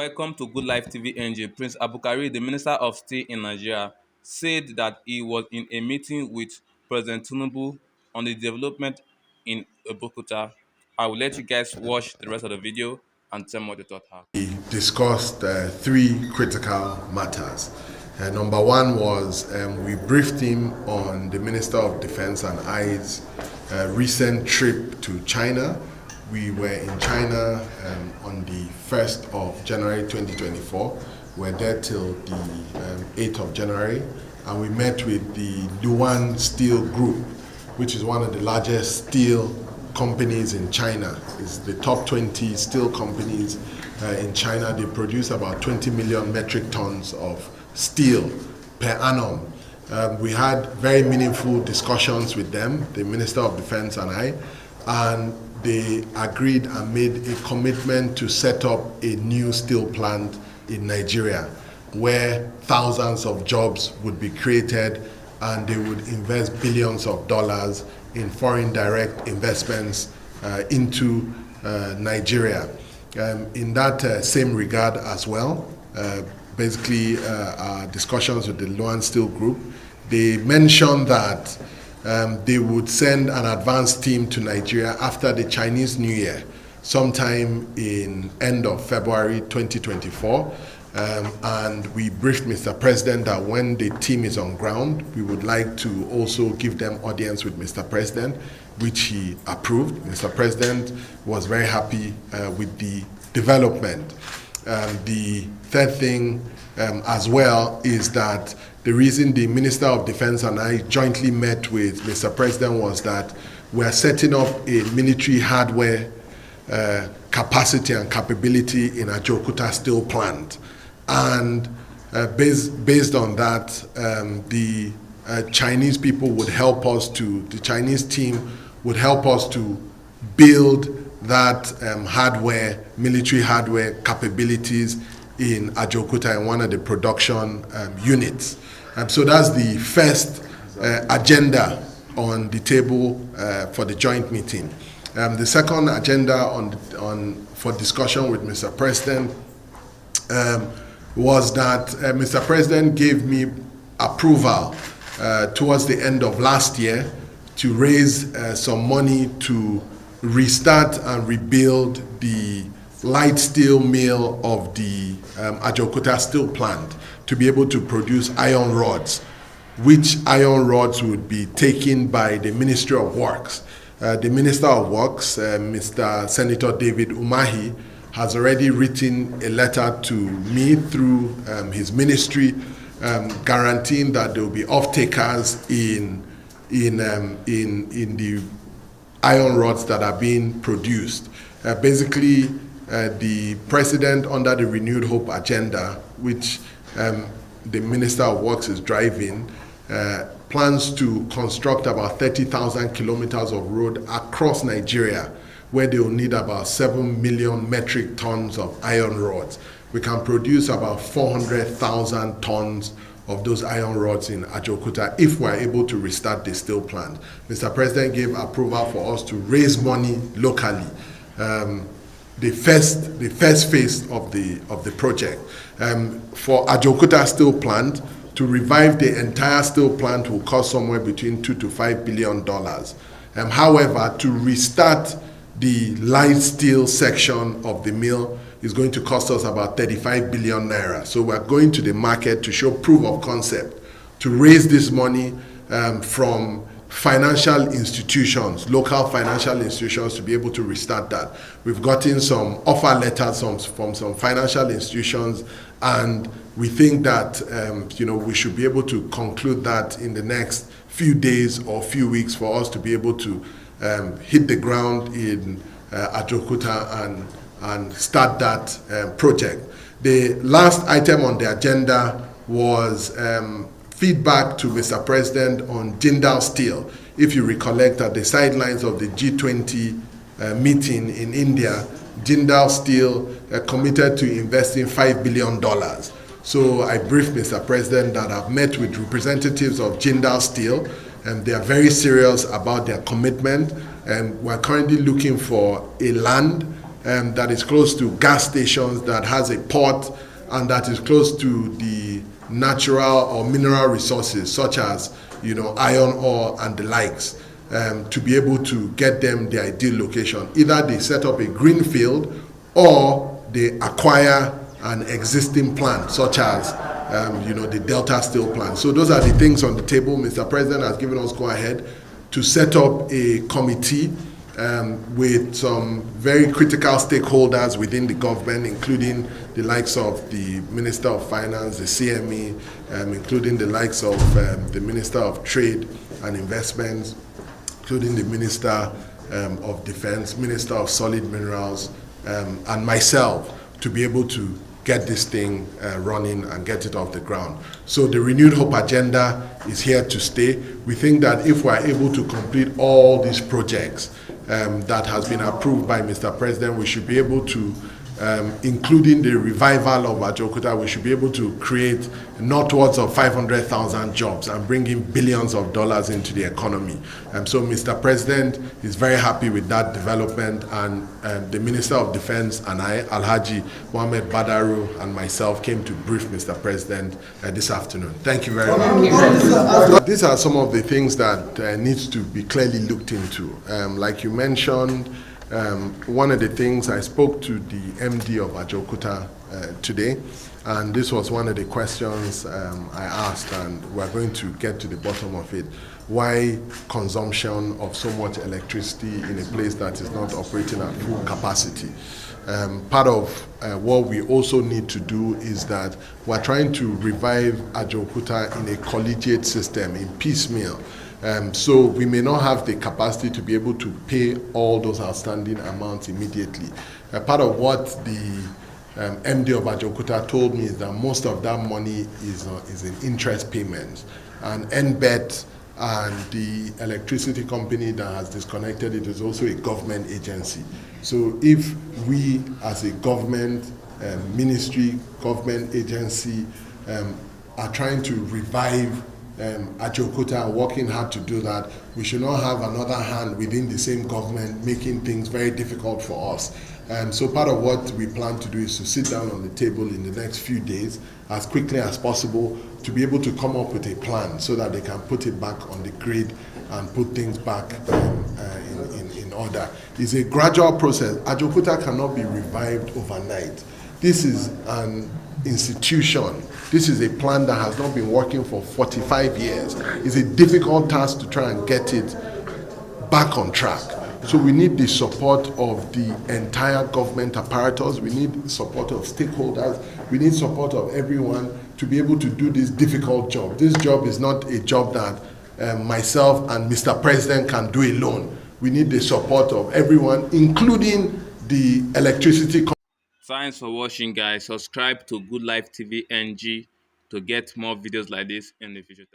Welcome to Good Life TV NG. Prince Abubakar, the Minister of State in Nigeria, said that he was in a meeting with President Tinubu on the development in Ajaokuta. I will let you guys watch the rest of the video and tell me what your thoughts are. We discussed three critical matters. Number one was we briefed him on the Minister of Defense and I's recent trip to China. We were in China on the 1st of January 2024. We're there till the 8th of January, and we met with the Luan Steel Group, which is one of the largest steel companies in China. It's the top 20 steel companies in China. They produce about 20 million metric tons of steel per annum. We had very meaningful discussions with them, the Minister of Defense and I, and they agreed and made a commitment to set up a new steel plant in Nigeria where thousands of jobs would be created and they would invest billions of dollars in foreign direct investments into Nigeria. In that same regard as well, basically our discussions with the Luan Steel Group, they mentioned that they would send an advance team to Nigeria after the Chinese New Year, sometime in end of February 2024. And we briefed Mr. President that when the team is on ground, we would like to also give them audience with Mr. President, which he approved. Mr. President was very happy with the development. The third thing as well is that the reason the Minister of Defense and I jointly met with Mr. President was that we're setting up a military hardware capacity and capability in Ajaokuta steel plant. And based on that, the Chinese people would help us to, the Chinese team would help us to build that hardware, military hardware capabilities in Ajaokuta in one of the production units. So that's the first agenda on the table for the joint meeting. The second agenda for discussion with Mr. President was that Mr. President gave me approval towards the end of last year to raise some money to restart and rebuild the light steel mill of the Ajaokuta steel plant to be able to produce iron rods, which iron rods would be taken by the Ministry of Works. The Minister of Works, Mr. Senator David Umahi, has already written a letter to me through his ministry guaranteeing that there will be off-takers in the iron rods that are being produced. Basically, the President, under the Renewed Hope agenda, which the Minister of Works is driving, plans to construct about 30,000 kilometers of road across Nigeria, where they will need about 7 million metric tons of iron rods. We can produce about 400,000 tons of those iron rods in Ajaokuta if we're able to restart the steel plant. Mr. President gave approval for us to raise money locally. The first phase of the project. For Ajaokuta steel plant, to revive the entire steel plant will cost somewhere between $2 to $5 billion. However, to restart the light steel section of the mill is going to cost us about 35 billion naira. So we're going to the market to show proof of concept, to raise this money from financial institutions, local financial institutions, to be able to restart that. We've gotten some offer letters from some financial institutions, and we think that we should be able to conclude that in the next few days or few weeks for us to be able to hit the ground in Ajaokuta and start that project. The last item on the agenda was feedback to Mr. President on Jindal Steel. If you recollect, at the sidelines of the G20 meeting in India, Jindal Steel committed to investing $5 billion. So I briefed Mr. President that I've met with representatives of Jindal Steel, and they are very serious about their commitment. And we're currently looking for a land that is close to gas stations, that has a port, and that is close to the natural or mineral resources such as iron ore and the likes, to be able to get them the ideal location. Either they set up a green field or they acquire an existing plant such as the Delta Steel plant. So those are the things on the table. Mr. President has given us go ahead to set up a committee with some very critical stakeholders within the government, including the likes of the Minister of Finance, the CME, including the likes of the Minister of Trade and Investments, including the Minister of Defense, Minister of Solid Minerals, and myself, to be able to get this thing running and get it off the ground. So the Renewed Hope agenda is here to stay. We think that if we are able to complete all these projects that has been approved by Mr. President, we should be able to, including the revival of Ajaokuta, we should be able to create northwards of 500,000 jobs and bring in billions of dollars into the economy. So Mr. President is very happy with that development, and the Minister of Defense and I, Alhaji Mohammed Badaru, and myself came to brief Mr. President this afternoon. Thank you very much. These are some of the things that needs to be clearly looked into. Like you mentioned, one of the things, I spoke to the MD of Ajaokuta today, and this was one of the questions I asked, and we're going to get to the bottom of it. Why consumption of so much electricity in a place that is not operating at full capacity? Part of what we also need to do is that we're trying to revive Ajaokuta in a collegiate system, in piecemeal. So we may not have the capacity to be able to pay all those outstanding amounts immediately. Part of what the MD of Ajaokuta told me is that most of that money is in interest payments. And NBET and the electricity company that has disconnected it is also a government agency. So if we as a government ministry, government agency are trying to revive Ajaokuta and working hard to do that, we should not have another hand within the same government making things very difficult for us. So part of what we plan to do is to sit down on the table in the next few days as quickly as possible to be able to come up with a plan so that they can put it back on the grid and put things back in order. It's a gradual process. Ajaokuta cannot be revived overnight. This is an institution. This is a plan that has not been working for 45 years. It's a difficult task to try and get it back on track. So we need the support of the entire government apparatus. We need support of stakeholders. We need support of everyone to be able to do this difficult job. This job is not a job that myself and Mr. President can do alone. We need the support of everyone, including the electricity company. Thanks for watching, guys. Subscribe to Good Life TV NG to get more videos like this in the future.